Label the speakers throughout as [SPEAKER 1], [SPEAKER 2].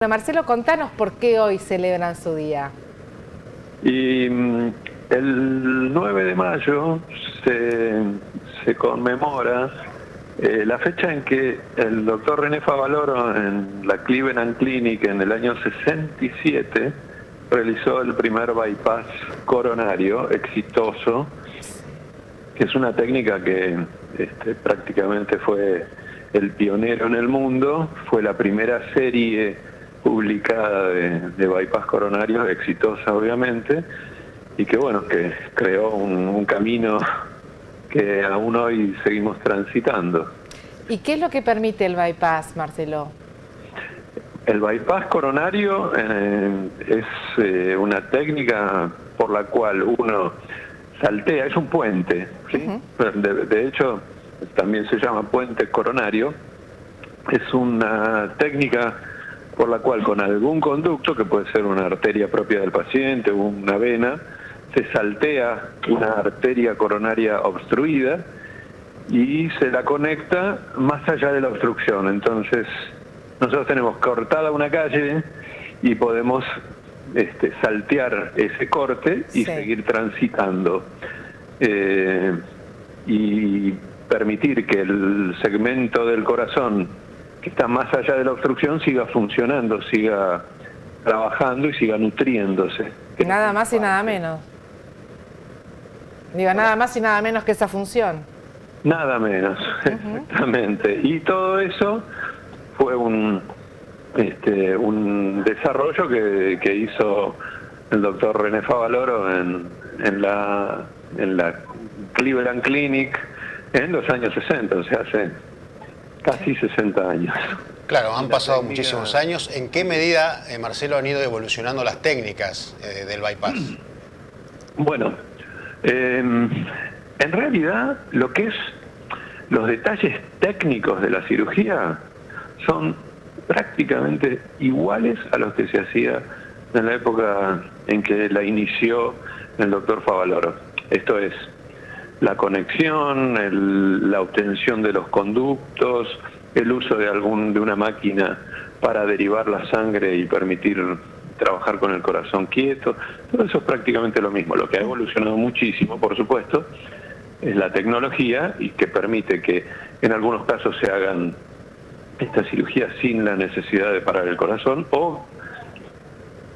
[SPEAKER 1] Bueno, Marcelo, contanos por qué hoy celebran su día.
[SPEAKER 2] Y el 9 de mayo se conmemora la fecha en que el doctor René Favaloro en la Cleveland Clinic en el año 67 realizó el primer bypass coronario exitoso, que es una técnica que prácticamente fue el pionero en el mundo, fue la primera serie publicada de bypass coronarios, exitosa obviamente, y que bueno, que creó un camino que aún hoy seguimos transitando.
[SPEAKER 1] ¿Y qué es lo que permite el bypass, Marcelo?
[SPEAKER 2] El bypass coronario es una técnica por la cual uno saltea, es un puente, ¿sí? De hecho, también se llama puente coronario. Es una técnica por la cual con algún conducto, que puede ser una arteria propia del paciente o una vena, se saltea una arteria coronaria obstruida y se la conecta más allá de la obstrucción. Entonces, nosotros tenemos cortada una calle y podemos saltear ese corte y seguir transitando. Y permitir que el segmento del corazón que está más allá de la obstrucción siga funcionando, siga trabajando y siga nutriéndose.
[SPEAKER 1] Nada más y nada menos. Digo, nada más y nada menos que esa función.
[SPEAKER 2] Nada menos, exactamente. Y todo eso fue un desarrollo que hizo el doctor René Favaloro en la Cleveland Clinic en los años 60, o sea, hace casi 60 años.
[SPEAKER 3] Claro, han pasado muchísimos años. ¿En qué medida, Marcelo, han ido evolucionando las técnicas del bypass?
[SPEAKER 2] Bueno, en realidad lo que es los detalles técnicos de la cirugía son prácticamente iguales a los que se hacía en la época en que la inició el doctor Favaloro. Esto es la conexión, la obtención de los conductos, el uso de una máquina para derivar la sangre y permitir trabajar con el corazón quieto. Todo eso es prácticamente lo mismo. Lo que ha evolucionado muchísimo, por supuesto, es la tecnología, y que permite que en algunos casos se hagan estas cirugías sin la necesidad de parar el corazón, o,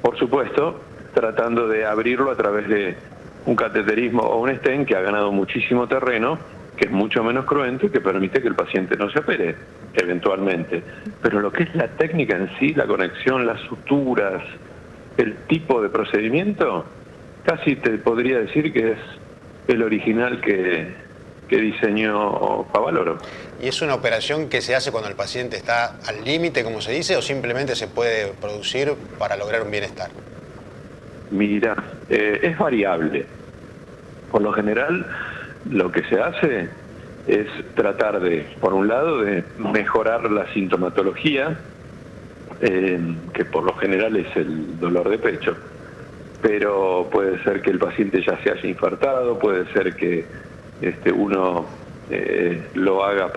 [SPEAKER 2] por supuesto, tratando de abrirlo a través de un cateterismo o un stent, que ha ganado muchísimo terreno, que es mucho menos cruento y que permite que el paciente no se opere eventualmente. Pero lo que es la técnica en sí, la conexión, las suturas, el tipo de procedimiento, casi te podría decir que es el original que diseñó Favaloro.
[SPEAKER 3] ¿Y es una operación que se hace cuando el paciente está al límite, como se dice, o simplemente se puede producir para lograr un bienestar?
[SPEAKER 2] Mira, es variable. Por lo general, lo que se hace es tratar de, por un lado, de mejorar la sintomatología, que por lo general es el dolor de pecho, pero puede ser que el paciente ya se haya infartado, puede ser que uno lo haga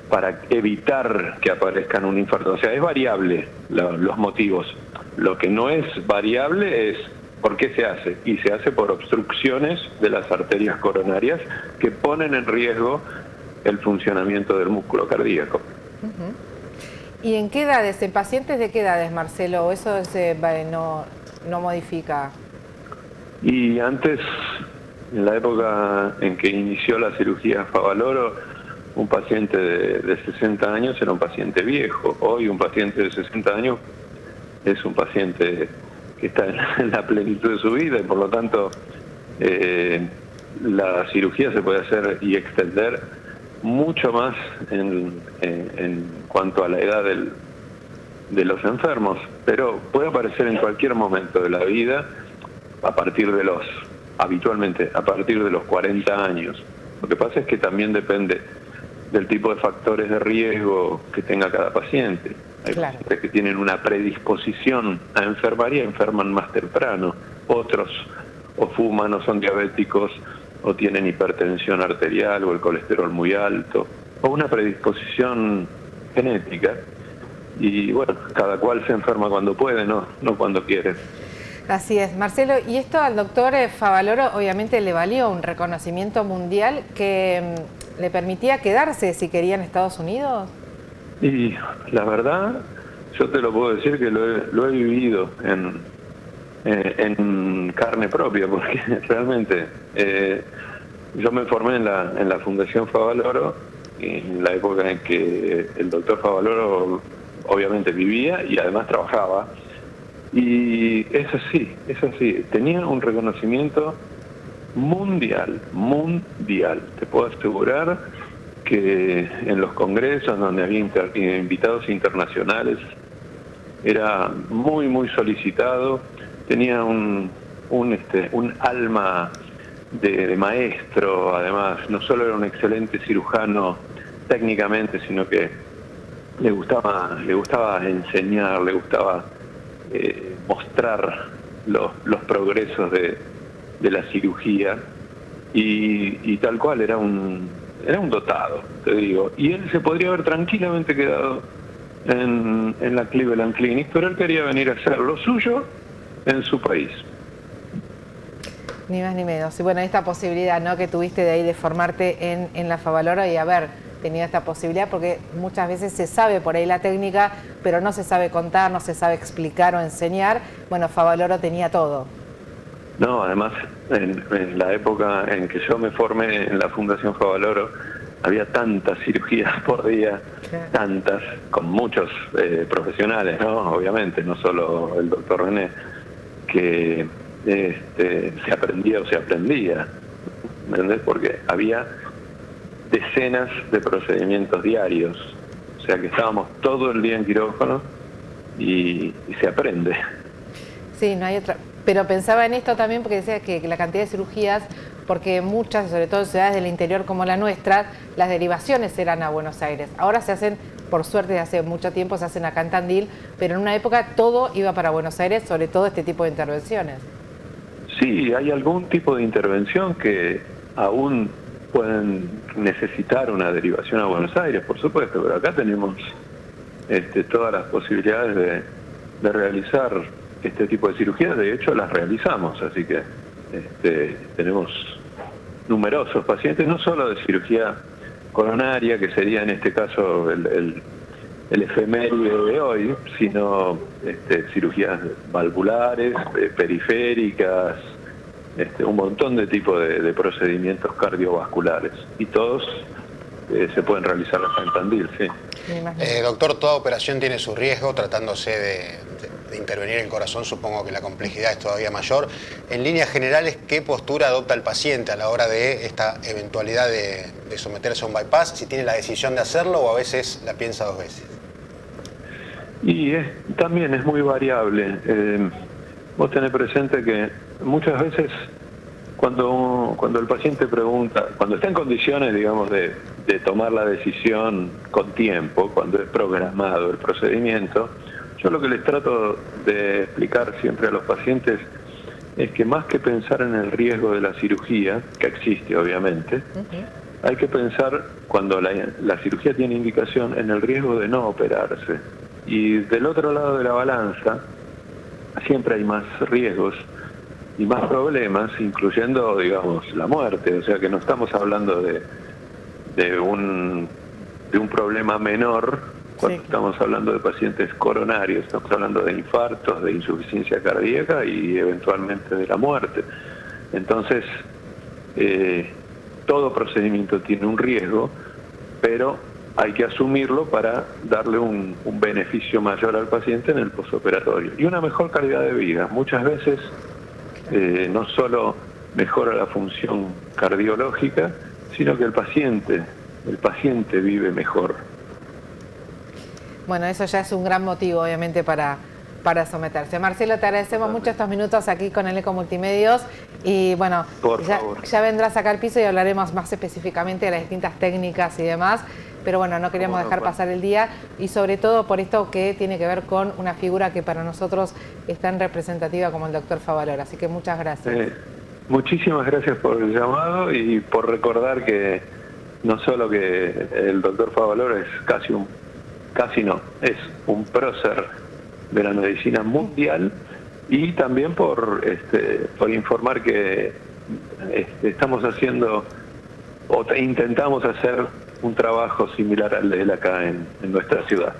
[SPEAKER 2] para evitar que aparezcan un infarto. O sea, es variable los motivos. Lo que no es variable es por qué se hace, y se hace por obstrucciones de las arterias coronarias que ponen en riesgo el funcionamiento del músculo cardíaco.
[SPEAKER 1] ¿Y en qué edades, en pacientes de qué edades, Marcelo? ¿Eso no modifica?
[SPEAKER 2] Y antes, en la época en que inició la cirugía Favaloro, un paciente de 60 años era un paciente viejo. Hoy un paciente de 60 años es un paciente que está en la plenitud de su vida, y por lo tanto la cirugía se puede hacer y extender mucho más en cuanto a la edad de los enfermos, pero puede aparecer en cualquier momento de la vida, habitualmente a partir de los 40 años. Lo que pasa es que también depende del tipo de factores de riesgo que tenga cada paciente. Hay pacientes que tienen una predisposición a enfermar y enferman más temprano. Otros o fuman o son diabéticos o tienen hipertensión arterial o el colesterol muy alto, o una predisposición genética. y bueno, cada cual se enferma cuando puede, no cuando quiere.
[SPEAKER 1] Así es, Marcelo, y esto al doctor Favaloro obviamente le valió un reconocimiento mundial que le permitía quedarse si quería en Estados Unidos.
[SPEAKER 2] Y la verdad, yo te lo puedo decir que lo he vivido en carne propia, porque realmente yo me formé en la Fundación Favaloro, en la época en que el doctor Favaloro obviamente vivía y además trabajaba. Y es así, tenía un reconocimiento mundial. Te puedo asegurar que en los congresos donde había invitados internacionales era muy solicitado, tenía un alma de maestro, además, no solo era un excelente cirujano técnicamente, sino que le gustaba enseñar, le gustaba mostrar los progresos de la cirugía y tal cual era un dotado, te digo, y él se podría haber tranquilamente quedado en la Cleveland Clinic, pero él quería venir a hacer lo suyo en su país.
[SPEAKER 1] Ni más ni menos. Y bueno, esta posibilidad, ¿no?, que tuviste de ahí de formarte en la Favaloro y haber tenido esta posibilidad, porque muchas veces se sabe por ahí la técnica, pero no se sabe contar, no se sabe explicar o enseñar. Bueno, Favaloro tenía todo.
[SPEAKER 2] No, además, en la época en que yo me formé en la Fundación Favaloro, había tantas cirugías por día, tantas, con muchos profesionales, ¿no? Obviamente, no solo el doctor René, que se aprendía, ¿entendés? Porque había decenas de procedimientos diarios, o sea que estábamos todo el día en quirófano y se aprende.
[SPEAKER 1] Sí, no hay otra. Pero pensaba en esto también porque decía que la cantidad de cirugías, porque muchas, sobre todo en ciudades del interior como la nuestra, las derivaciones eran a Buenos Aires. Ahora se hacen, por suerte, de hace mucho tiempo se hacen acá en Tandil, pero en una época todo iba para Buenos Aires, sobre todo este tipo de intervenciones.
[SPEAKER 2] Sí, hay algún tipo de intervención que aún pueden necesitar una derivación a Buenos Aires, por supuesto, pero acá tenemos todas las posibilidades de realizar este tipo de cirugías. De hecho las realizamos, así que tenemos numerosos pacientes, no solo de cirugía coronaria, que sería en este caso el efeméride de hoy, sino cirugías valvulares, periféricas, un montón de tipos de procedimientos cardiovasculares, y todos se pueden realizar acá en Tandil, sí.
[SPEAKER 3] Doctor, toda operación tiene su riesgo, tratándose de intervenir el corazón, supongo que la complejidad es todavía mayor. En líneas generales, ¿qué postura adopta el paciente a la hora de esta eventualidad de someterse a un bypass? Si tiene la decisión de hacerlo o a veces la piensa dos veces.
[SPEAKER 2] Y también es muy variable. Vos tenés presente que muchas veces cuando el paciente pregunta, cuando está en condiciones, digamos, de tomar la decisión con tiempo, cuando es programado el procedimiento, yo lo que les trato de explicar siempre a los pacientes es que más que pensar en el riesgo de la cirugía, que existe obviamente, hay que pensar, cuando la cirugía tiene indicación, en el riesgo de no operarse. Y del otro lado de la balanza siempre hay más riesgos y más problemas, incluyendo, digamos, la muerte. O sea que no estamos hablando de un problema menor cuando estamos hablando de pacientes coronarios, estamos hablando de infartos, de insuficiencia cardíaca y eventualmente de la muerte. Entonces, todo procedimiento tiene un riesgo, pero hay que asumirlo para darle un beneficio mayor al paciente en el postoperatorio y una mejor calidad de vida. Muchas veces no solo mejora la función cardiológica, sino que el paciente vive mejor.
[SPEAKER 1] Bueno, eso ya es un gran motivo, obviamente, para someterse. Marcelo, te agradecemos mucho estos minutos aquí con el Eco Multimedios y bueno, ya vendrás acá al piso y hablaremos más específicamente de las distintas técnicas y demás, pero bueno, no queríamos dejar pasar el día y sobre todo por esto que tiene que ver con una figura que para nosotros es tan representativa como el doctor Favaloro, así que muchas gracias.
[SPEAKER 2] Muchísimas gracias por el llamado y por recordar que no solo que el doctor Favaloro es casi un casi no, es un prócer de la medicina mundial, y también por informar que estamos haciendo o intentamos hacer un trabajo similar al de él acá en nuestra ciudad.